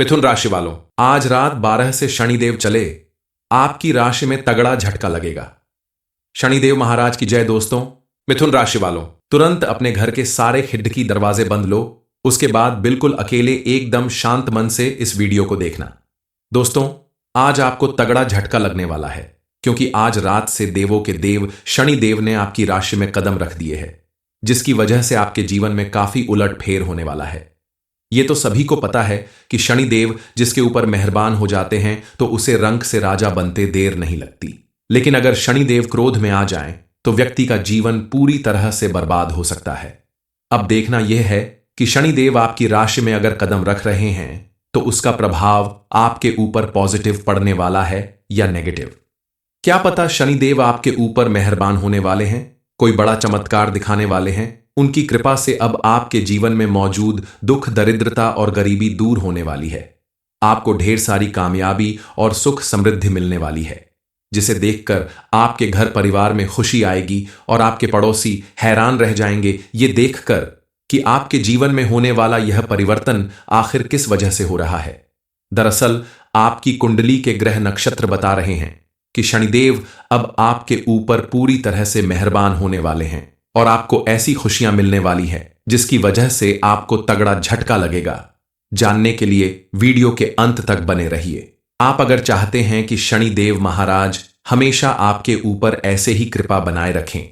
मिथुन राशि वालों, आज रात 12 से शनिदेव चले, आपकी राशि में तगड़ा झटका लगेगा। शनिदेव महाराज की जय दोस्तों। मिथुन राशि वालों, तुरंत अपने घर के सारे खिड़की दरवाजे बंद लो, उसके बाद बिल्कुल अकेले एकदम शांत मन से इस वीडियो को देखना। दोस्तों, आज आपको तगड़ा झटका लगने वाला है, क्योंकि आज रात से देवों के देव शनिदेव ने आपकी राशि में कदम रख दिए हैं, जिसकी वजह से आपके जीवन में काफी उलटफेर होने वाला है। ये तो सभी को पता है कि शनिदेव जिसके ऊपर मेहरबान हो जाते हैं तो उसे रंक से राजा बनते देर नहीं लगती। लेकिन अगर शनिदेव क्रोध में आ जाएं, तो व्यक्ति का जीवन पूरी तरह से बर्बाद हो सकता है। अब देखना यह है कि शनिदेव आपकी राशि में अगर कदम रख रहे हैं तो उसका प्रभाव आपके ऊपर पॉजिटिव पड़ने वाला है या नेगेटिव। क्या पता शनिदेव आपके ऊपर मेहरबान होने वाले हैं, कोई बड़ा चमत्कार दिखाने वाले हैं। उनकी कृपा से अब आपके जीवन में मौजूद दुख, दरिद्रता और गरीबी दूर होने वाली है। आपको ढेर सारी कामयाबी और सुख समृद्धि मिलने वाली है, जिसे देखकर आपके घर परिवार में खुशी आएगी और आपके पड़ोसी हैरान रह जाएंगे ये देखकर कि आपके जीवन में होने वाला यह परिवर्तन आखिर किस वजह से हो रहा है। दरअसल आपकी कुंडली के ग्रह नक्षत्र बता रहे हैं कि शनिदेव अब आपके ऊपर पूरी तरह से मेहरबान होने वाले हैं और आपको ऐसी खुशियां मिलने वाली है जिसकी वजह से आपको तगड़ा झटका लगेगा। जानने के लिए वीडियो के अंत तक बने रहिए। आप अगर चाहते हैं कि शनिदेव महाराज हमेशा आपके ऊपर ऐसे ही कृपा बनाए रखें,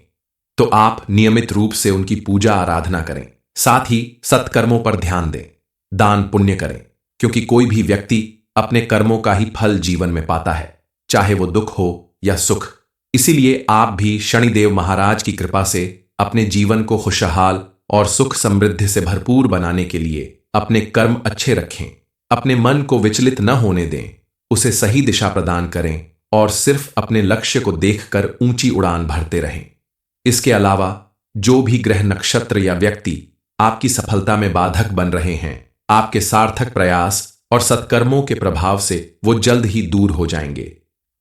तो आप नियमित रूप से उनकी पूजा आराधना करें, साथ ही सत्कर्मों पर ध्यान दें, दान पुण्य करें, क्योंकि कोई भी व्यक्ति अपने कर्मों का ही फल जीवन में पाता है, चाहे वो दुख हो या सुख। इसीलिए आप भी शनिदेव महाराज की कृपा से अपने जीवन को खुशहाल और सुख समृद्धि से भरपूर बनाने के लिए अपने कर्म अच्छे रखें, अपने मन को विचलित न होने दें, उसे सही दिशा प्रदान करें और सिर्फ अपने लक्ष्य को देखकर ऊंची उड़ान भरते रहें। इसके अलावा जो भी ग्रह नक्षत्र या व्यक्ति आपकी सफलता में बाधक बन रहे हैं, आपके सार्थक प्रयास और सत्कर्मों के प्रभाव से वो जल्द ही दूर हो जाएंगे।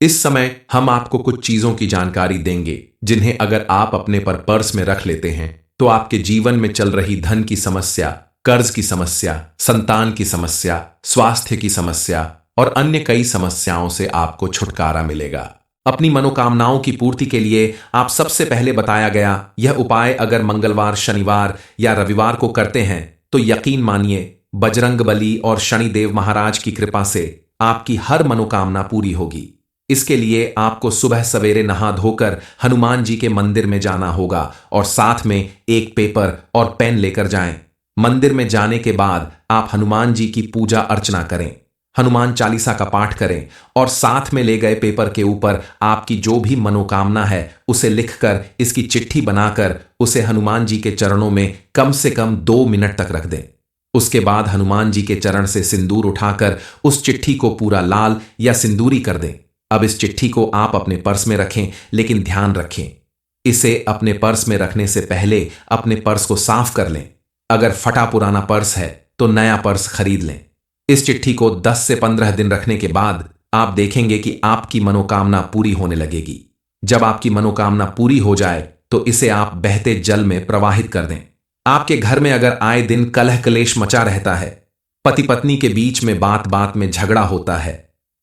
इस समय हम आपको कुछ चीजों की जानकारी देंगे जिन्हें अगर आप अपने पर पर्स में रख लेते हैं तो आपके जीवन में चल रही धन की समस्या, कर्ज की समस्या, संतान की समस्या, स्वास्थ्य की समस्या और अन्य कई समस्याओं से आपको छुटकारा मिलेगा। अपनी मनोकामनाओं की पूर्ति के लिए आप सबसे पहले बताया गया यह उपाय अगर मंगलवार, शनिवार या रविवार को करते हैं तो यकीन मानिए बजरंगबली और शनिदेव महाराज की कृपा से आपकी हर मनोकामना पूरी होगी। इसके लिए आपको सुबह सवेरे नहा धोकर हनुमान जी के मंदिर में जाना होगा और साथ में एक पेपर और पेन लेकर जाएं। मंदिर में जाने के बाद आप हनुमान जी की पूजा अर्चना करें, हनुमान चालीसा का पाठ करें और साथ में ले गए पेपर के ऊपर आपकी जो भी मनोकामना है उसे लिखकर इसकी चिट्ठी बनाकर उसे हनुमान जी के चरणों में कम से कम 2 मिनट तक रख दें। उसके बाद हनुमान जी के चरण से सिंदूर उठाकर उस चिट्ठी को पूरा लाल या सिंदूरी कर दें। अब इस चिट्ठी को आप अपने पर्स में रखें, लेकिन ध्यान रखें, इसे अपने पर्स में रखने से पहले अपने पर्स को साफ कर लें। अगर फटा पुराना पर्स है तो नया पर्स खरीद लें। इस चिट्ठी को 10 से 15 दिन रखने के बाद आप देखेंगे कि आपकी मनोकामना पूरी होने लगेगी। जब आपकी मनोकामना पूरी हो जाए तो इसे आप बहते जल में प्रवाहित कर दें। आपके घर में अगर आए दिन कलह कलेश मचा रहता है, पति पत्नी के बीच में बात बात में झगड़ा होता है,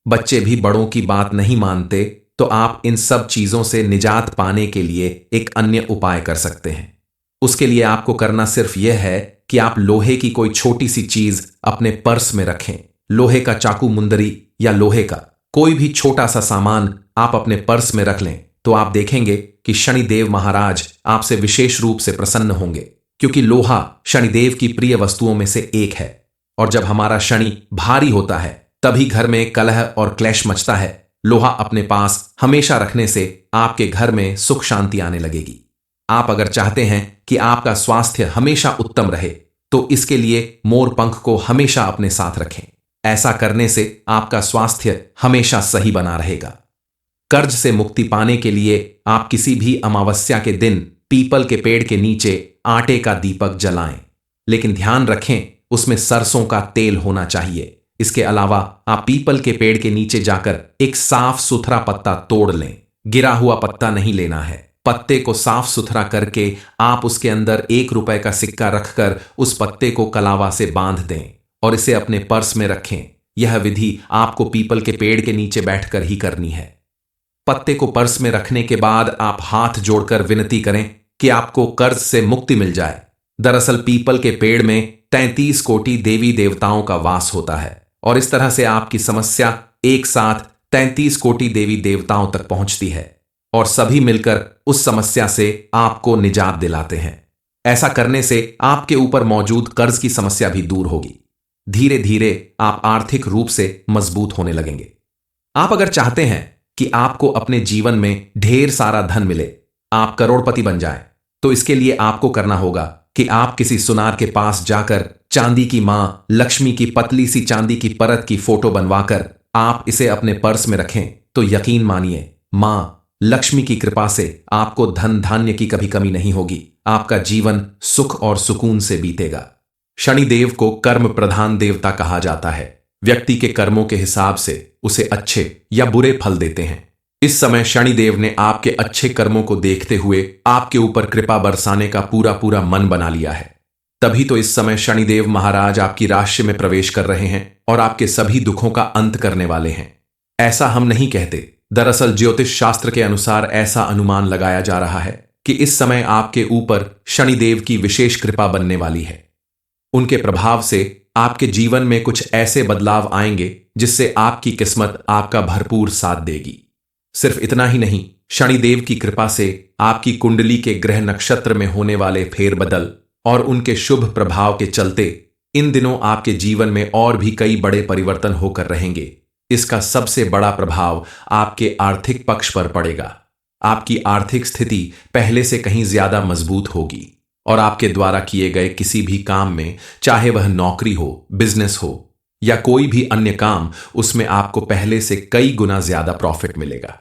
बच्चे भी बड़ों की बात नहीं मानते, तो आप इन सब चीजों से निजात पाने के लिए एक अन्य उपाय कर सकते हैं। उसके लिए आपको करना सिर्फ यह है कि आप लोहे की कोई छोटी सी चीज अपने पर्स में रखें। लोहे का चाकू, मुंदरी या लोहे का कोई भी छोटा सा सामान आप अपने पर्स में रख लें, तो आप देखेंगे कि शनिदेव महाराज आपसे विशेष रूप से प्रसन्न होंगे, क्योंकि लोहा शनिदेव की प्रिय वस्तुओं में से एक है। और जब हमारा शनि भारी होता है तभी घर में कलह और क्लेश मचता है। लोहा अपने पास हमेशा रखने से आपके घर में सुख शांति आने लगेगी। आप अगर चाहते हैं कि आपका स्वास्थ्य हमेशा उत्तम रहे तो इसके लिए मोर पंख को हमेशा अपने साथ रखें। ऐसा करने से आपका स्वास्थ्य हमेशा सही बना रहेगा। कर्ज से मुक्ति पाने के लिए आप किसी भी अमावस्या के दिन पीपल के पेड़ के नीचे आटे का दीपक जलाएं, लेकिन ध्यान रखें उसमें सरसों का तेल होना चाहिए। इसके अलावा आप पीपल के पेड़ के नीचे जाकर एक साफ सुथरा पत्ता तोड़ लें। गिरा हुआ पत्ता नहीं लेना है। पत्ते को साफ सुथरा करके आप उसके अंदर 1 रुपए का सिक्का रखकर उस पत्ते को कलावा से बांध दें और इसे अपने पर्स में रखें। यह विधि आपको पीपल के पेड़ के नीचे बैठकर ही करनी है। पत्ते को पर्स में रखने के बाद आप हाथ जोड़कर विनती करें कि आपको कर्ज से मुक्ति मिल जाए। दरअसल पीपल के पेड़ में 33 कोटि देवी देवताओं का वास होता है और इस तरह से आपकी समस्या एक साथ 33 कोटि देवी देवताओं तक पहुंचती है और सभी मिलकर उस समस्या से आपको निजात दिलाते हैं। ऐसा करने से आपके ऊपर मौजूद कर्ज की समस्या भी दूर होगी। धीरे धीरे आप आर्थिक रूप से मजबूत होने लगेंगे। आप अगर चाहते हैं कि आपको अपने जीवन में ढेर सारा धन मिले, आप करोड़पति बन जाएं, तो इसके लिए आपको करना होगा कि आप किसी सुनार के पास जाकर चांदी की मां लक्ष्मी की पतली सी चांदी की परत की फोटो बनवाकर आप इसे अपने पर्स में रखें। तो यकीन मानिए, मां लक्ष्मी की कृपा से आपको धन धान्य की कभी कमी नहीं होगी। आपका जीवन सुख और सुकून से बीतेगा। शनिदेव को कर्म प्रधान देवता कहा जाता है। व्यक्ति के कर्मों के हिसाब से उसे अच्छे या बुरे फल देते हैं। इस समय शनिदेव ने आपके अच्छे कर्मों को देखते हुए आपके ऊपर कृपा बरसाने का पूरा पूरा मन बना लिया है। तभी तो इस समय शनिदेव महाराज आपकी राशि में प्रवेश कर रहे हैं और आपके सभी दुखों का अंत करने वाले हैं। ऐसा हम नहीं कहते, दरअसल ज्योतिष शास्त्र के अनुसार ऐसा अनुमान लगाया जा रहा है कि इस समय आपके ऊपर शनिदेव की विशेष कृपा बनने वाली है। उनके प्रभाव से आपके जीवन में कुछ ऐसे बदलाव आएंगे जिससे आपकी किस्मत आपका भरपूर साथ देगी। सिर्फ इतना ही नहीं, शनिदेव की कृपा से आपकी कुंडली के ग्रह नक्षत्र में होने वाले फेरबदल और उनके शुभ प्रभाव के चलते इन दिनों आपके जीवन में और भी कई बड़े परिवर्तन होकर रहेंगे। इसका सबसे बड़ा प्रभाव आपके आर्थिक पक्ष पर पड़ेगा। आपकी आर्थिक स्थिति पहले से कहीं ज्यादा मजबूत होगी और आपके द्वारा किए गए किसी भी काम में, चाहे वह नौकरी हो, बिजनेस हो या कोई भी अन्य काम, उसमें आपको पहले से कई गुना ज्यादा प्रॉफिट मिलेगा।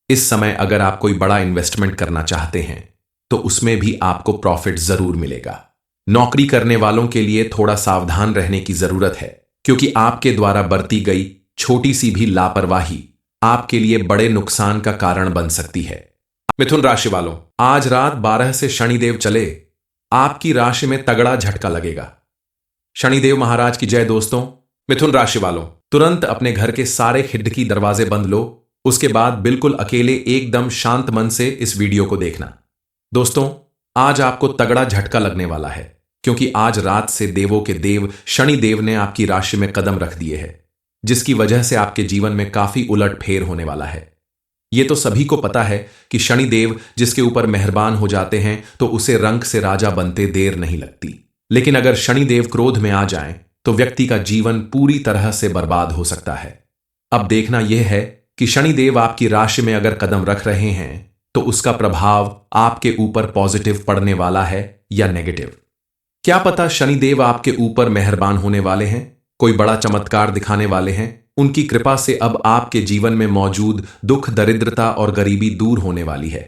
इस समय अगर आप कोई बड़ा इन्वेस्टमेंट करना चाहते हैं तो उसमें भी आपको प्रॉफिट जरूर मिलेगा। नौकरी करने वालों के लिए थोड़ा सावधान रहने की जरूरत है, क्योंकि आपके द्वारा बरती गई छोटी सी भी लापरवाही आपके लिए बड़े नुकसान का कारण बन सकती है। मिथुन राशि वालों, आज रात 12 से शनिदेव चले, आपकी राशि में तगड़ा झटका लगेगा। शनिदेव महाराज की जय। दोस्तों, मिथुन राशि वालों, तुरंत अपने घर के सारे खिड़की दरवाजे बंद लो। उसके बाद बिल्कुल अकेले एकदम शांत मन से इस वीडियो को देखना। दोस्तों, आज आपको तगड़ा झटका लगने वाला है, क्योंकि आज रात से देवों के देव शनिदेव ने आपकी राशि में कदम रख दिए हैं, जिसकी वजह से आपके जीवन में काफी उलट फेर होने वाला है। ये तो सभी को पता है कि शनिदेव जिसके ऊपर मेहरबान हो जाते हैं तो उसे रंक से राजा बनते देर नहीं लगती। लेकिन अगर शनिदेव क्रोध में आ जाएं तो व्यक्ति का जीवन पूरी तरह से बर्बाद हो सकता है। अब देखना यह है कि शनिदेव आपकी राशि में अगर कदम रख रहे हैं तो उसका प्रभाव आपके ऊपर पॉजिटिव पड़ने वाला है या नेगेटिव। क्या पता शनिदेव आपके ऊपर मेहरबान होने वाले हैं, कोई बड़ा चमत्कार दिखाने वाले हैं। उनकी कृपा से अब आपके जीवन में मौजूद दुख, दरिद्रता और गरीबी दूर होने वाली है।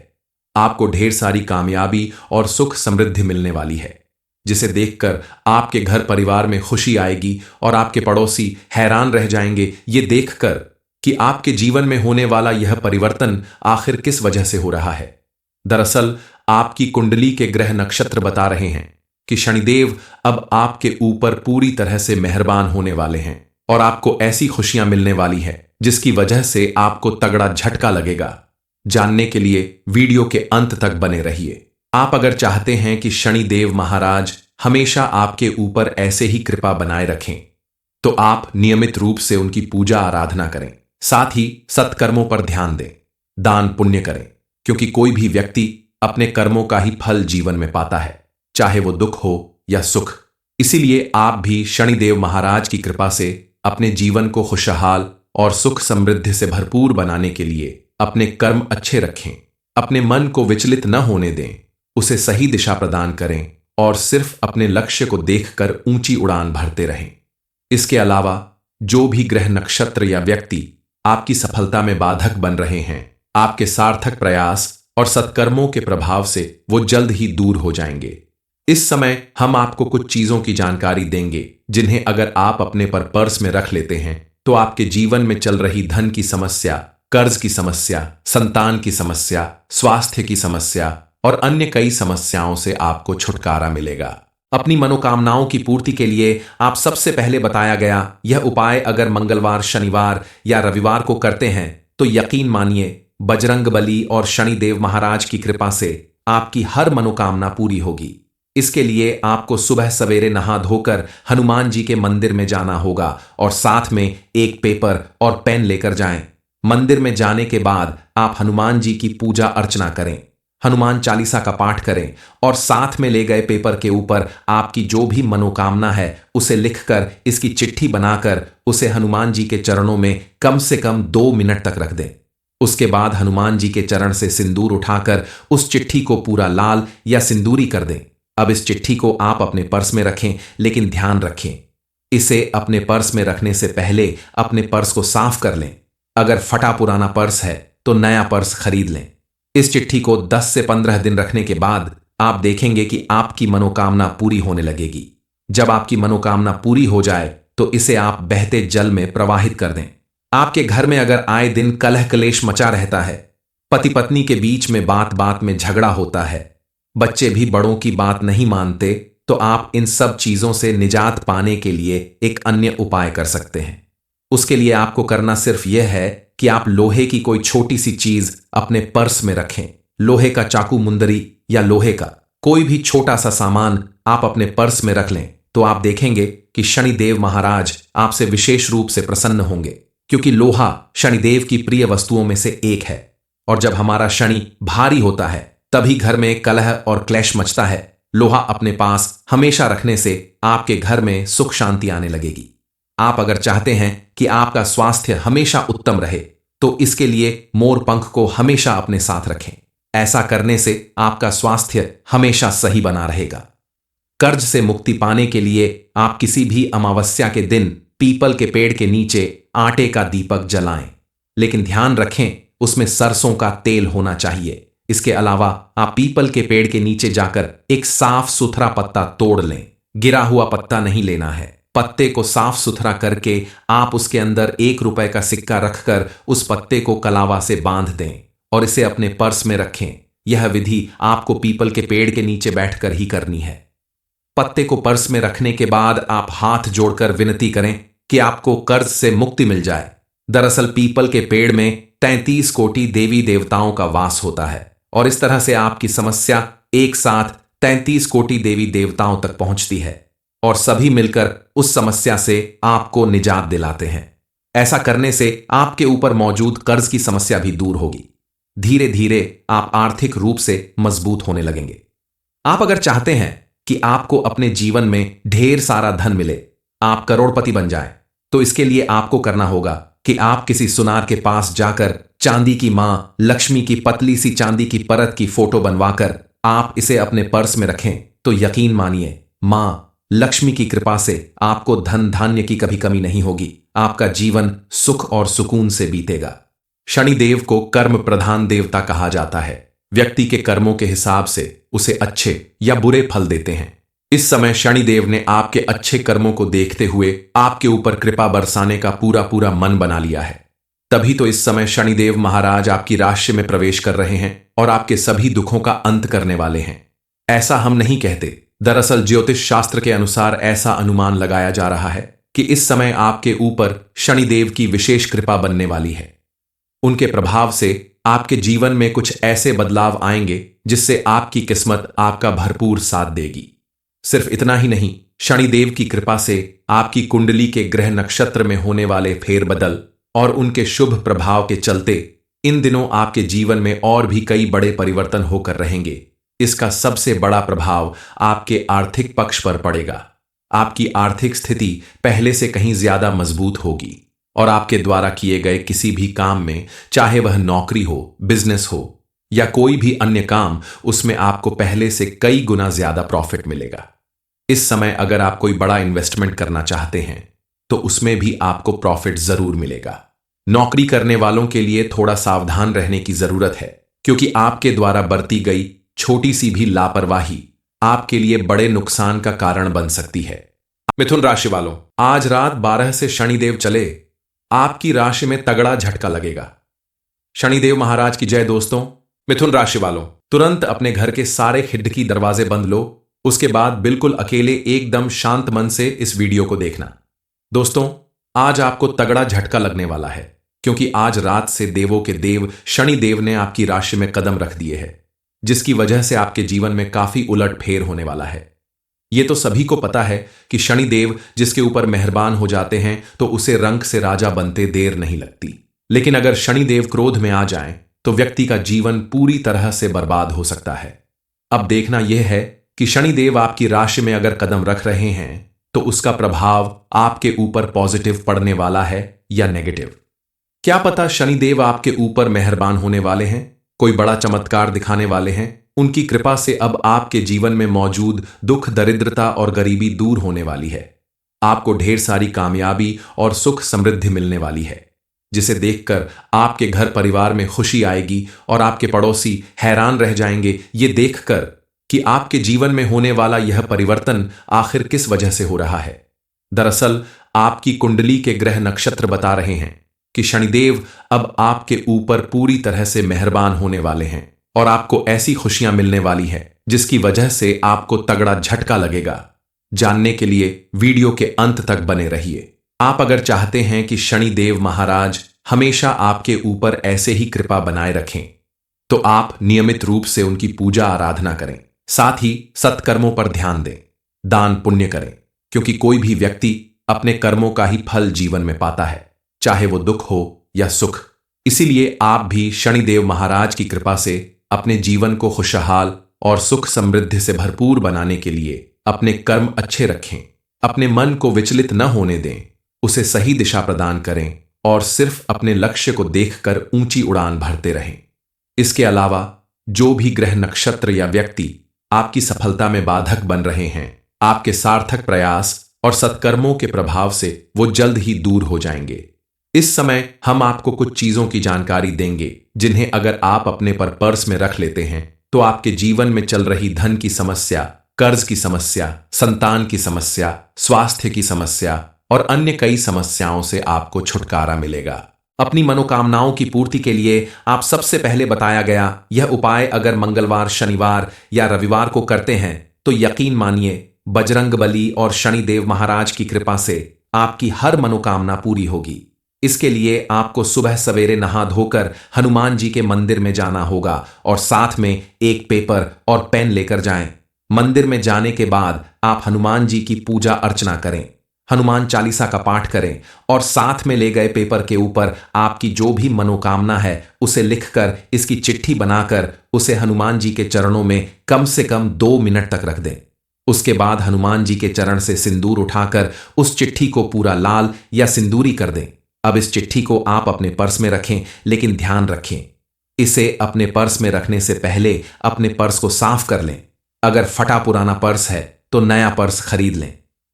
आपको ढेर सारी कामयाबी और सुख समृद्धि मिलने वाली है, जिसे देखकर आपके घर परिवार में खुशी आएगी और आपके पड़ोसी हैरान रह जाएंगे ये देखकर कि आपके जीवन में होने वाला यह परिवर्तन आखिर किस वजह से हो रहा है। दरअसल आपकी कुंडली के ग्रह नक्षत्र बता रहे हैं कि शनिदेव अब आपके ऊपर पूरी तरह से मेहरबान होने वाले हैं और आपको ऐसी खुशियां मिलने वाली है जिसकी वजह से आपको तगड़ा झटका लगेगा। जानने के लिए वीडियो के अंत तक बने रहिए। आप अगर चाहते हैं कि शनिदेव महाराज हमेशा आपके ऊपर ऐसे ही कृपा बनाए रखें तो आप नियमित रूप से उनकी पूजा आराधना करें, साथ ही सत्कर्मों पर ध्यान दें, दान पुण्य करें, क्योंकि कोई भी व्यक्ति अपने कर्मों का ही फल जीवन में पाता है, चाहे वो दुख हो या सुख। इसीलिए आप भी शनिदेव महाराज की कृपा से अपने जीवन को खुशहाल और सुख समृद्धि से भरपूर बनाने के लिए अपने कर्म अच्छे रखें, अपने मन को विचलित न होने दें, उसे सही दिशा प्रदान करें और सिर्फ अपने लक्ष्य को देखकर ऊंची उड़ान भरते रहें। इसके अलावा जो भी ग्रह नक्षत्र या व्यक्ति आपकी सफलता में बाधक बन रहे हैं, आपके सार्थक प्रयास और सत्कर्मों के प्रभाव से वो जल्द ही दूर हो जाएंगे। इस समय हम आपको कुछ चीजों की जानकारी देंगे जिन्हें अगर आप अपने पर पर्स में रख लेते हैं तो आपके जीवन में चल रही धन की समस्या, कर्ज की समस्या, संतान की समस्या, स्वास्थ्य की समस्या और अन्य कई समस्याओं से आपको छुटकारा मिलेगा। अपनी मनोकामनाओं की पूर्ति के लिए आप सबसे पहले बताया गया यह उपाय अगर मंगलवार, शनिवार या रविवार को करते हैं तो यकीन मानिए बजरंगबली और शनिदेव महाराज की कृपा से आपकी हर मनोकामना पूरी होगी। इसके लिए आपको सुबह सवेरे नहा धोकर हनुमान जी के मंदिर में जाना होगा और साथ में एक पेपर और पेन लेकर जाएं। मंदिर में जाने के बाद आप हनुमान जी की पूजा अर्चना करें, हनुमान चालीसा का पाठ करें और साथ में ले गए पेपर के ऊपर आपकी जो भी मनोकामना है उसे लिखकर इसकी चिट्ठी बनाकर उसे हनुमान जी के चरणों में कम से कम 2 मिनट तक रख दें। उसके बाद हनुमान जी के चरण से सिंदूर उठाकर उस चिट्ठी को पूरा लाल या सिंदूरी कर दें। अब इस चिट्ठी को आप अपने पर्स में रखें, लेकिन ध्यान रखें इसे अपने पर्स में रखने से पहले अपने पर्स को साफ कर लें। अगर फटा पुराना पर्स है तो नया पर्स खरीद लें। इस चिट्ठी को 10 से 15 दिन रखने के बाद आप देखेंगे कि आपकी मनोकामना पूरी होने लगेगी। जब आपकी मनोकामना पूरी हो जाए तो इसे आप बहते जल में प्रवाहित कर दें। आपके घर में अगर आए दिन कलह क्लेश मचा रहता है, पति पत्नी के बीच में बात बात में झगड़ा होता है, बच्चे भी बड़ों की बात नहीं मानते, तो आप इन सब चीजों से निजात पाने के लिए एक अन्य उपाय कर सकते हैं। उसके लिए आपको करना सिर्फ यह है कि आप लोहे की कोई छोटी सी चीज अपने पर्स में रखें। लोहे का चाकू, मुंदरी या लोहे का कोई भी छोटा सा सामान आप अपने पर्स में रख लें तो आप देखेंगे कि शनिदेव महाराज आपसे विशेष रूप से प्रसन्न होंगे, क्योंकि लोहा शनिदेव की प्रिय वस्तुओं में से एक है। और जब हमारा शनि भारी होता है तभी घर में कलह और क्लेश मचता है। लोहा अपने पास हमेशा रखने से आपके घर में सुख शांति आने लगेगी। आप अगर चाहते हैं कि आपका स्वास्थ्य हमेशा उत्तम रहे तो इसके लिए मोर पंख को हमेशा अपने साथ रखें। ऐसा करने से आपका स्वास्थ्य हमेशा सही बना रहेगा। कर्ज से मुक्ति पाने के लिए आप किसी भी अमावस्या के दिन पीपल के पेड़ के नीचे आटे का दीपक जलाएं, लेकिन ध्यान रखें उसमें सरसों का तेल होना चाहिए। इसके अलावा आप पीपल के पेड़ के नीचे जाकर एक साफ सुथरा पत्ता तोड़ लें। गिरा हुआ पत्ता नहीं लेना है। पत्ते को साफ सुथरा करके आप उसके अंदर 1 रुपए का सिक्का रखकर उस पत्ते को कलावा से बांध दें और इसे अपने पर्स में रखें। यह विधि आपको पीपल के पेड़ के नीचे बैठकर ही करनी है। पत्ते को पर्स में रखने के बाद आप हाथ जोड़कर विनती करें कि आपको कर्ज से मुक्ति मिल जाए। दरअसल पीपल के पेड़ में 33 कोटि देवी देवताओं का वास होता है और इस तरह से आपकी समस्या एक साथ 33 कोटि देवी देवताओं तक पहुंचती है और सभी मिलकर उस समस्या से आपको निजात दिलाते हैं। ऐसा करने से आपके ऊपर मौजूद कर्ज की समस्या भी दूर होगी। धीरे धीरे आप आर्थिक रूप से मजबूत होने लगेंगे। आप अगर चाहते हैं कि आपको अपने जीवन में ढेर सारा धन मिले, आप करोड़पति बन जाएं, तो इसके लिए आपको करना होगा कि आप किसी सुनार के पास जाकर चांदी की मां लक्ष्मी की पतली सी चांदी की परत की फोटो बनवाकर आप इसे अपने पर्स में रखें तो यकीन मानिए मां लक्ष्मी की कृपा से आपको धन धान्य की कभी कमी नहीं होगी। आपका जीवन सुख और सुकून से बीतेगा। शनिदेव को कर्म प्रधान देवता कहा जाता है। व्यक्ति के कर्मों के हिसाब से उसे अच्छे या बुरे फल देते हैं। इस समय शनिदेव ने आपके अच्छे कर्मों को देखते हुए आपके ऊपर कृपा बरसाने का पूरा पूरा मन बना लिया है। तभी तो इस समय शनिदेव महाराज आपकी राशि में प्रवेश कर रहे हैं और आपके सभी दुखों का अंत करने वाले हैं। ऐसा हम नहीं कहते, दरअसल ज्योतिष शास्त्र के अनुसार ऐसा अनुमान लगाया जा रहा है कि इस समय आपके ऊपर शनिदेव की विशेष कृपा बनने वाली है। उनके प्रभाव से आपके जीवन में कुछ ऐसे बदलाव आएंगे जिससे आपकी किस्मत आपका भरपूर साथ देगी। सिर्फ इतना ही नहीं, शनिदेव की कृपा से आपकी कुंडली के ग्रह नक्षत्र में होने वाले फेरबदल और उनके शुभ प्रभाव के चलते इन दिनों आपके जीवन में और भी कई बड़े परिवर्तन होकर रहेंगे। इसका सबसे बड़ा प्रभाव आपके आर्थिक पक्ष पर पड़ेगा। आपकी आर्थिक स्थिति पहले से कहीं ज्यादा मजबूत होगी और आपके द्वारा किए गए किसी भी काम में, चाहे वह नौकरी हो, बिजनेस हो या कोई भी अन्य काम, उसमें आपको पहले से कई गुना ज्यादा प्रॉफिट मिलेगा। इस समय अगर आप कोई बड़ा इन्वेस्टमेंट करना चाहते हैं तो उसमें भी आपको प्रॉफिट जरूर मिलेगा। नौकरी करने वालों के लिए थोड़ा सावधान रहने की जरूरत है, क्योंकि आपके द्वारा बरती गई छोटी सी भी लापरवाही आपके लिए बड़े नुकसान का कारण बन सकती है। मिथुन राशि वालों, आज रात 12 से शनिदेव चले, आपकी राशि में तगड़ा झटका लगेगा। शनिदेव महाराज की जय दोस्तों। मिथुन राशि वालों, तुरंत अपने घर के सारे खिड़की दरवाजे बंद लो उसके बाद बिल्कुल अकेले एकदम शांत मन से इस वीडियो को देखना। दोस्तों, आज आपको तगड़ा झटका लगने वाला है, क्योंकि आज रात से देवों के देव शनि देव ने आपकी राशि में कदम रख दिए हैं, जिसकी वजह से आपके जीवन में काफी उलटफेर होने वाला है। ये तो सभी को पता है कि शनि देव जिसके ऊपर मेहरबान हो जाते हैं तो उसे रंक से राजा बनते देर नहीं लगती। लेकिन अगर शनि देव क्रोध में आ जाएं, तो व्यक्ति का जीवन पूरी तरह से बर्बाद हो सकता है। अब देखना यह है कि शनि देव आपकी राशि में अगर कदम रख रहे हैं तो उसका प्रभाव आपके ऊपर पॉजिटिव पड़ने वाला है या नेगेटिव। क्या पता शनि देव आपके ऊपर मेहरबान होने वाले हैं, कोई बड़ा चमत्कार दिखाने वाले हैं। उनकी कृपा से अब आपके जीवन में मौजूद दुख, दरिद्रता और गरीबी दूर होने वाली है। आपको ढेर सारी कामयाबी और सुख समृद्धि मिलने वाली है, जिसे देखकर आपके घर परिवार में खुशी आएगी और आपके पड़ोसी हैरान रह जाएंगे ये देखकर कि आपके जीवन में होने वाला यह परिवर्तन आखिर किस वजह से हो रहा है। दरअसल आपकी कुंडली के ग्रह नक्षत्र बता रहे हैं कि शनिदेव अब आपके ऊपर पूरी तरह से मेहरबान होने वाले हैं और आपको ऐसी खुशियां मिलने वाली है जिसकी वजह से आपको तगड़ा झटका लगेगा। जानने के लिए वीडियो के अंत तक बने रहिए। आप अगर चाहते हैं कि शनि देव महाराज हमेशा आपके ऊपर ऐसे ही कृपा बनाए रखें, तो आप नियमित रूप से उनकी पूजा आराधना करें, साथ ही सत्कर्मों पर ध्यान दें, दान पुण्य करें, क्योंकि कोई भी व्यक्ति अपने कर्मों का ही फल जीवन में पाता है, चाहे वो दुख हो या सुख। इसीलिए आप भी शनिदेव महाराज की कृपा से अपने जीवन को खुशहाल और सुख समृद्धि से भरपूर बनाने के लिए अपने कर्म अच्छे रखें, अपने मन को विचलित न होने दें, उसे सही दिशा प्रदान करें और सिर्फ अपने लक्ष्य को देखकर ऊंची उड़ान भरते रहें। इसके अलावा जो भी ग्रह नक्षत्र या व्यक्ति आपकी सफलता में बाधक बन रहे हैं, आपके सार्थक प्रयास और सत्कर्मों के प्रभाव से वो जल्द ही दूर हो जाएंगे। इस समय हम आपको कुछ चीजों की जानकारी देंगे जिन्हें अगर आप अपने पर पर्स में रख लेते हैं तो आपके जीवन में चल रही धन की समस्या, कर्ज की समस्या, संतान की समस्या, स्वास्थ्य की समस्या और अन्य कई समस्याओं से आपको छुटकारा मिलेगा। अपनी मनोकामनाओं की पूर्ति के लिए आप सबसे पहले बताया गया यह उपाय अगर मंगलवार, शनिवार या रविवार को करते हैं तो यकीन मानिए बजरंगबली और शनिदेव महाराज की कृपा से आपकी हर मनोकामना पूरी होगी। इसके लिए आपको सुबह सवेरे नहा धोकर हनुमान जी के मंदिर में जाना होगा और साथ में एक पेपर और पेन लेकर जाएं। मंदिर में जाने के बाद आप हनुमान जी की पूजा अर्चना करें, हनुमान चालीसा का पाठ करें और साथ में ले गए पेपर के ऊपर आपकी जो भी मनोकामना है उसे लिखकर इसकी चिट्ठी बनाकर उसे हनुमान जी के चरणों में कम से कम 2 मिनट तक रख दें। उसके बाद हनुमान जी के चरण से सिंदूर उठाकर उस चिट्ठी को पूरा लाल या सिंदूरी कर दें। अब इस चिट्ठी को आप अपने पर्स में रखें, लेकिन ध्यान रखें इसे अपने पर्स में रखने से पहले अपने पर्स को साफ कर लें। अगर फटा पुराना पर्स है तो नया पर्स खरीद लें।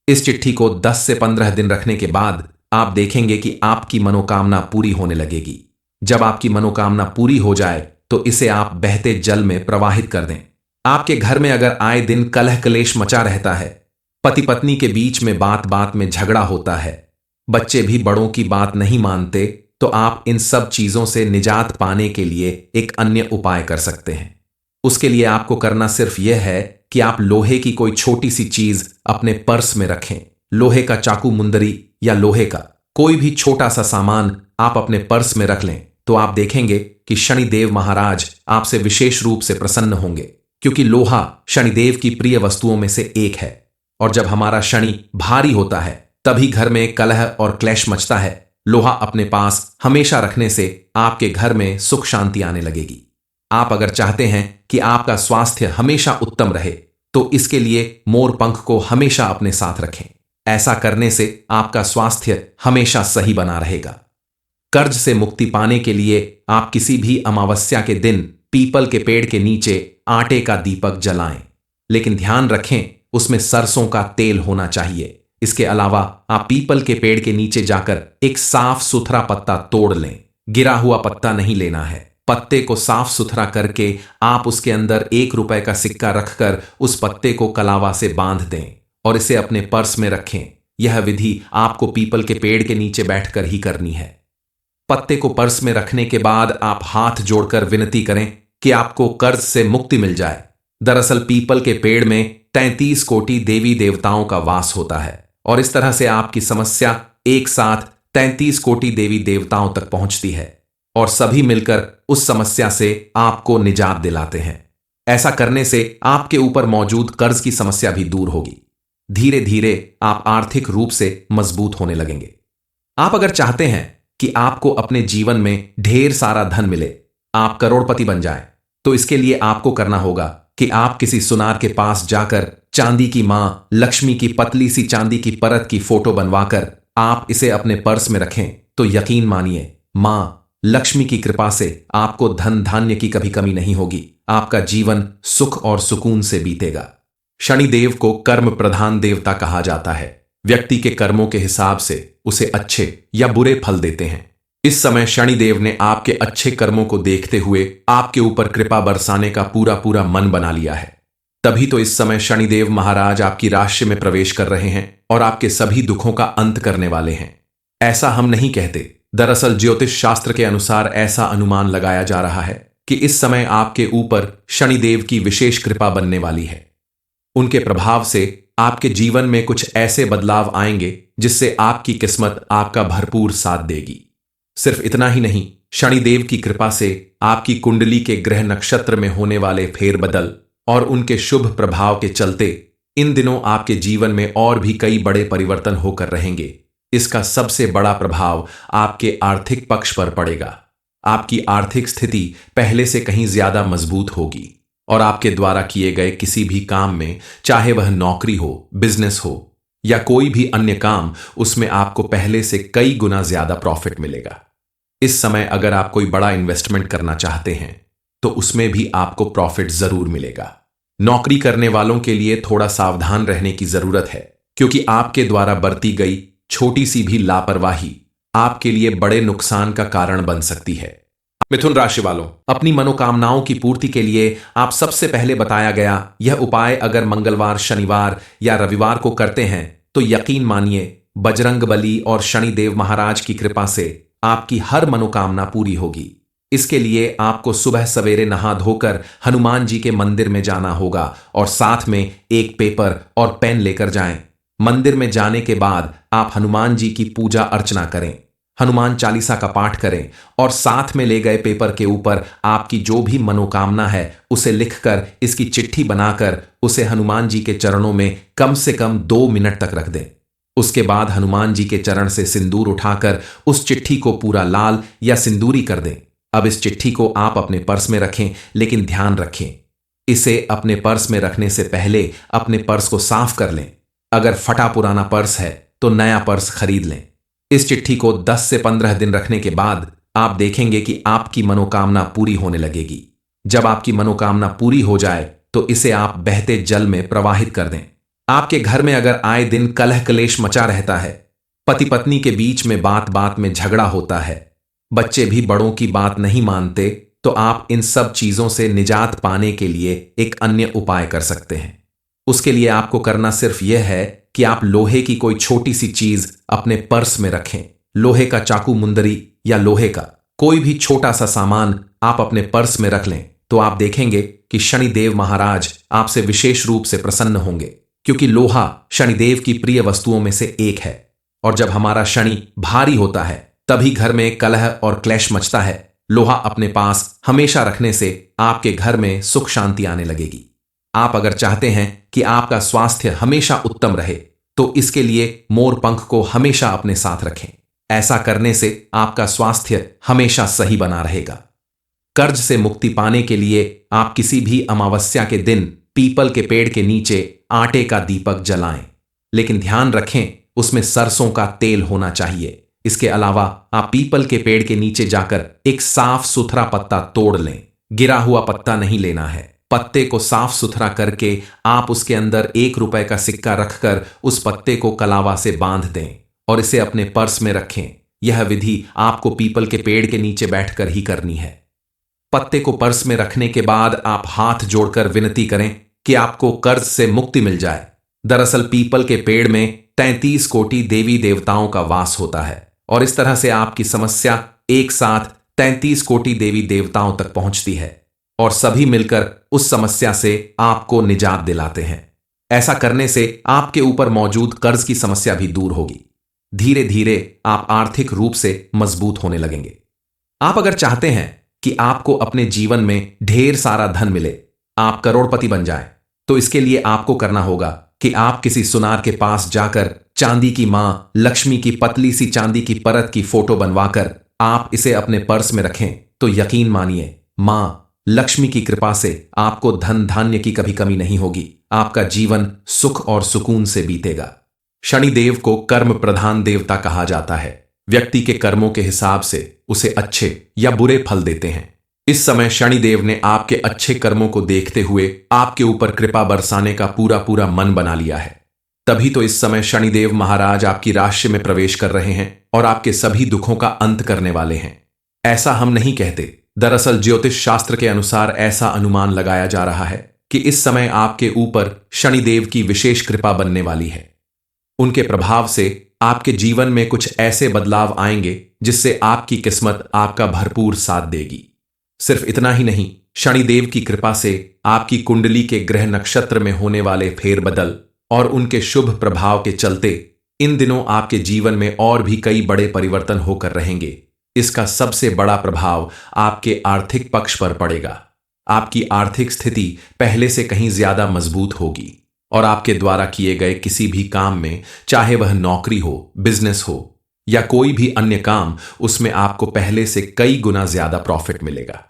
इस चिट्ठी को 10 से 15 दिन रखने के बाद आप देखेंगे कि आपकी मनोकामना पूरी होने लगेगी। जब आपकी मनोकामना पूरी हो जाए तो इसे आप बहते जल में प्रवाहित कर दें। आपके घर में अगर आए दिन कलह क्लेश मचा रहता है, पति पत्नी के बीच में बात बात में झगड़ा होता है, बच्चे भी बड़ों की बात नहीं मानते, तो आप इन सब चीजों से निजात पाने के लिए एक अन्य उपाय कर सकते हैं। उसके लिए आपको करना सिर्फ यह है कि आप लोहे की कोई छोटी सी चीज अपने पर्स में रखें। लोहे का चाकू, मुंदरी या लोहे का कोई भी छोटा सा सामान आप अपने पर्स में रख लें तो आप देखेंगे कि शनिदेव महाराज आपसे विशेष रूप से प्रसन्न होंगे, क्योंकि लोहा शनिदेव की प्रिय वस्तुओं में से एक है। और जब हमारा शनि भारी होता है तभी घर में कलह और क्लेश मचता है। लोहा अपने पास हमेशा रखने से आपके घर में सुख शांति आने लगेगी। आप अगर चाहते हैं कि आपका स्वास्थ्य हमेशा उत्तम रहे तो इसके लिए मोर पंख को हमेशा अपने साथ रखें। ऐसा करने से आपका स्वास्थ्य हमेशा सही बना रहेगा। कर्ज से मुक्ति पाने के लिए आप किसी भी अमावस्या के दिन पीपल के पेड़ के नीचे आटे का दीपक जलाएं, लेकिन ध्यान रखें उसमें सरसों का तेल होना चाहिए। इसके अलावा आप पीपल के पेड़ के नीचे जाकर एक साफ सुथरा पत्ता तोड़ लें। गिरा हुआ पत्ता नहीं लेना है। पत्ते को साफ सुथरा करके आप उसके अंदर 1 रुपए का सिक्का रखकर उस पत्ते को कलावा से बांध दें और इसे अपने पर्स में रखें। यह विधि आपको पीपल के पेड़ के नीचे बैठकर ही करनी है। पत्ते को पर्स में रखने के बाद आप हाथ जोड़कर विनती करें कि आपको कर्ज से मुक्ति मिल जाए। दरअसल पीपल के पेड़ में 33 कोटि देवी देवताओं का वास होता है और इस तरह से आपकी समस्या एक साथ 33 कोटि देवी देवताओं तक पहुंचती है और सभी मिलकर उस समस्या से आपको निजात दिलाते हैं। ऐसा करने से आपके ऊपर मौजूद कर्ज की समस्या भी दूर होगी। धीरे धीरे आप आर्थिक रूप से मजबूत होने लगेंगे। आप अगर चाहते हैं कि आपको अपने जीवन में ढेर सारा धन मिले, आप करोड़पति बन जाएं, तो इसके लिए आपको करना होगा कि आप किसी सुनार के पास जाकर चांदी की मां लक्ष्मी की पतली सी चांदी की परत की फोटो बनवाकर आप इसे अपने पर्स में रखें, तो यकीन मानिए मां लक्ष्मी की कृपा से आपको धन धान्य की कभी कमी नहीं होगी। आपका जीवन सुख और सुकून से बीतेगा। शनिदेव को कर्म प्रधान देवता कहा जाता है। व्यक्ति के कर्मों के हिसाब से उसे अच्छे या बुरे फल देते हैं। इस समय शनिदेव ने आपके अच्छे कर्मों को देखते हुए आपके ऊपर कृपा बरसाने का पूरा पूरा मन बना लिया है। तभी तो इस समय शनिदेव महाराज आपकी राशि में प्रवेश कर रहे हैं और आपके सभी दुखों का अंत करने वाले हैं। ऐसा हम नहीं कहते, दरअसल ज्योतिष शास्त्र के अनुसार ऐसा अनुमान लगाया जा रहा है कि इस समय आपके ऊपर शनिदेव की विशेष कृपा बनने वाली है। उनके प्रभाव से आपके जीवन में कुछ ऐसे बदलाव आएंगे जिससे आपकी किस्मत आपका भरपूर साथ देगी। सिर्फ इतना ही नहीं, शनिदेव की कृपा से आपकी कुंडली के ग्रह नक्षत्र में होने वाले फेरबदल और उनके शुभ प्रभाव के चलते इन दिनों आपके जीवन में और भी कई बड़े परिवर्तन होकर रहेंगे। इसका सबसे बड़ा प्रभाव आपके आर्थिक पक्ष पर पड़ेगा। आपकी आर्थिक स्थिति पहले से कहीं ज्यादा मजबूत होगी और आपके द्वारा किए गए किसी भी काम में, चाहे वह नौकरी हो, बिजनेस हो या कोई भी अन्य काम, उसमें आपको पहले से कई गुना ज्यादा प्रॉफिट मिलेगा। इस समय अगर आप कोई बड़ा इन्वेस्टमेंट करना चाहते हैं तो उसमें भी आपको प्रॉफिट जरूर मिलेगा। नौकरी करने वालों के लिए थोड़ा सावधान रहने की जरूरत है, क्योंकि आपके द्वारा बरती गई छोटी सी भी लापरवाही आपके लिए बड़े नुकसान का कारण बन सकती है। मिथुन राशि वालों, अपनी मनोकामनाओं की पूर्ति के लिए आप सबसे पहले बताया गया यह उपाय अगर मंगलवार, शनिवार या रविवार को करते हैं तो यकीन मानिए बजरंगबली और शनिदेव महाराज की कृपा से आपकी हर मनोकामना पूरी होगी। इसके लिए आपको सुबह सवेरे नहा धोकर हनुमान जी के मंदिर में जाना होगा और साथ में एक पेपर और पेन लेकर जाएं। मंदिर में जाने के बाद आप हनुमान जी की पूजा अर्चना करें, हनुमान चालीसा का पाठ करें और साथ में ले गए पेपर के ऊपर आपकी जो भी मनोकामना है उसे लिखकर इसकी चिट्ठी बनाकर उसे हनुमान जी के चरणों में कम से कम 2 मिनट तक रख दें। उसके बाद हनुमान जी के चरण से सिंदूर उठाकर उस चिट्ठी को पूरा लाल या सिंदूरी कर दें। अब इस चिट्ठी को आप अपने पर्स में रखें, लेकिन ध्यान रखें इसे अपने पर्स में रखने से पहले अपने पर्स को साफ कर लें। अगर फटा पुराना पर्स है तो नया पर्स खरीद लें। इस चिट्ठी को 10 से 15 दिन रखने के बाद आप देखेंगे कि आपकी मनोकामना पूरी होने लगेगी। जब आपकी मनोकामना पूरी हो जाए तो इसे आप बहते जल में प्रवाहित कर दें। आपके घर में अगर आए दिन कलह क्लेश मचा रहता है, पति पत्नी के बीच में बात बात में झगड़ा होता है, बच्चे भी बड़ों की बात नहीं मानते, तो आप इन सब चीजों से निजात पाने के लिए एक अन्य उपाय कर सकते हैं। उसके लिए आपको करना सिर्फ यह है कि आप लोहे की कोई छोटी सी चीज अपने पर्स में रखें। लोहे का चाकू, मुंदरी या लोहे का कोई भी छोटा सा सामान आप अपने पर्स में रख लें, तो आप देखेंगे कि शनिदेव महाराज आपसे विशेष रूप से प्रसन्न होंगे, क्योंकि लोहा शनिदेव की प्रिय वस्तुओं में से एक है। और जब हमारा शनि भारी होता है तभी घर में कलह और क्लेश मचता है। लोहा अपने पास हमेशा रखने से आपके घर में सुख शांति आने लगेगी। आप अगर चाहते हैं कि आपका स्वास्थ्य हमेशा उत्तम रहे तो इसके लिए मोर पंख को हमेशा अपने साथ रखें। ऐसा करने से आपका स्वास्थ्य हमेशा सही बना रहेगा। कर्ज से मुक्ति पाने के लिए आप किसी भी अमावस्या के दिन पीपल के पेड़ के नीचे आटे का दीपक जलाएं, लेकिन ध्यान रखें उसमें सरसों का तेल होना चाहिए। इसके अलावा आप पीपल के पेड़ के नीचे जाकर एक साफ सुथरा पत्ता तोड़ लें। गिरा हुआ पत्ता नहीं लेना है। पत्ते को साफ सुथरा करके आप उसके अंदर 1 रुपए का सिक्का रखकर उस पत्ते को कलावा से बांध दें और इसे अपने पर्स में रखें। यह विधि आपको पीपल के पेड़ के नीचे बैठकर ही करनी है। पत्ते को पर्स में रखने के बाद आप हाथ जोड़कर विनती करें कि आपको कर्ज से मुक्ति मिल जाए। दरअसल पीपल के पेड़ में 33 कोटि देवी देवताओं का वास होता है और इस तरह से आपकी समस्या एक साथ 33 कोटि देवी देवताओं तक पहुंचती है और सभी मिलकर उस समस्या से आपको निजात दिलाते हैं। ऐसा करने से आपके ऊपर मौजूद कर्ज की समस्या भी दूर होगी। धीरे धीरे आप आर्थिक रूप से मजबूत होने लगेंगे। आप अगर चाहते हैं कि आपको अपने जीवन में ढेर सारा धन मिले, आप करोड़पति बन जाएं, तो इसके लिए आपको करना होगा कि आप किसी सुनार के पास जाकर चांदी की मां लक्ष्मी की पतली सी चांदी की परत की फोटो बनवाकर आप इसे अपने पर्स में रखें, तो यकीन मानिए मां लक्ष्मी की कृपा से आपको धन धान्य की कभी कमी नहीं होगी। आपका जीवन सुख और सुकून से बीतेगा। शनिदेव को कर्म प्रधान देवता कहा जाता है। व्यक्ति के कर्मों के हिसाब से उसे अच्छे या बुरे फल देते हैं। इस समय शनिदेव ने आपके अच्छे कर्मों को देखते हुए आपके ऊपर कृपा बरसाने का पूरा पूरा मन बना लिया है। तभी तो इस समय शनिदेव महाराज आपकी राशि में प्रवेश कर रहे हैं और आपके सभी दुखों का अंत करने वाले हैं। ऐसा हम नहीं कहते, दरअसल ज्योतिष शास्त्र के अनुसार ऐसा अनुमान लगाया जा रहा है कि इस समय आपके ऊपर शनिदेव की विशेष कृपा बनने वाली है। उनके प्रभाव से आपके जीवन में कुछ ऐसे बदलाव आएंगे जिससे आपकी किस्मत आपका भरपूर साथ देगी। सिर्फ इतना ही नहीं, शनिदेव की कृपा से आपकी कुंडली के ग्रह नक्षत्र में होने वाले फेरबदल और उनके शुभ प्रभाव के चलते इन दिनों आपके जीवन में और भी कई बड़े परिवर्तन होकर रहेंगे। इसका सबसे बड़ा प्रभाव आपके आर्थिक पक्ष पर पड़ेगा। आपकी आर्थिक स्थिति पहले से कहीं ज्यादा मजबूत होगी और आपके द्वारा किए गए किसी भी काम में, चाहे वह नौकरी हो, बिजनेस हो या कोई भी अन्य काम, उसमें आपको पहले से कई गुना ज्यादा प्रॉफिट मिलेगा।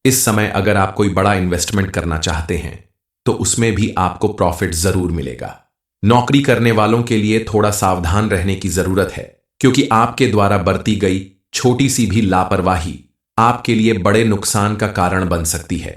इस समय अगर आप कोई बड़ा इन्वेस्टमेंट करना चाहते हैं तो उसमें भी आपको प्रॉफिट जरूर मिलेगा। नौकरी करने वालों के लिए थोड़ा सावधान रहने की जरूरत है, क्योंकि आपके द्वारा बरती गई छोटी सी भी लापरवाही आपके लिए बड़े नुकसान का कारण बन सकती है।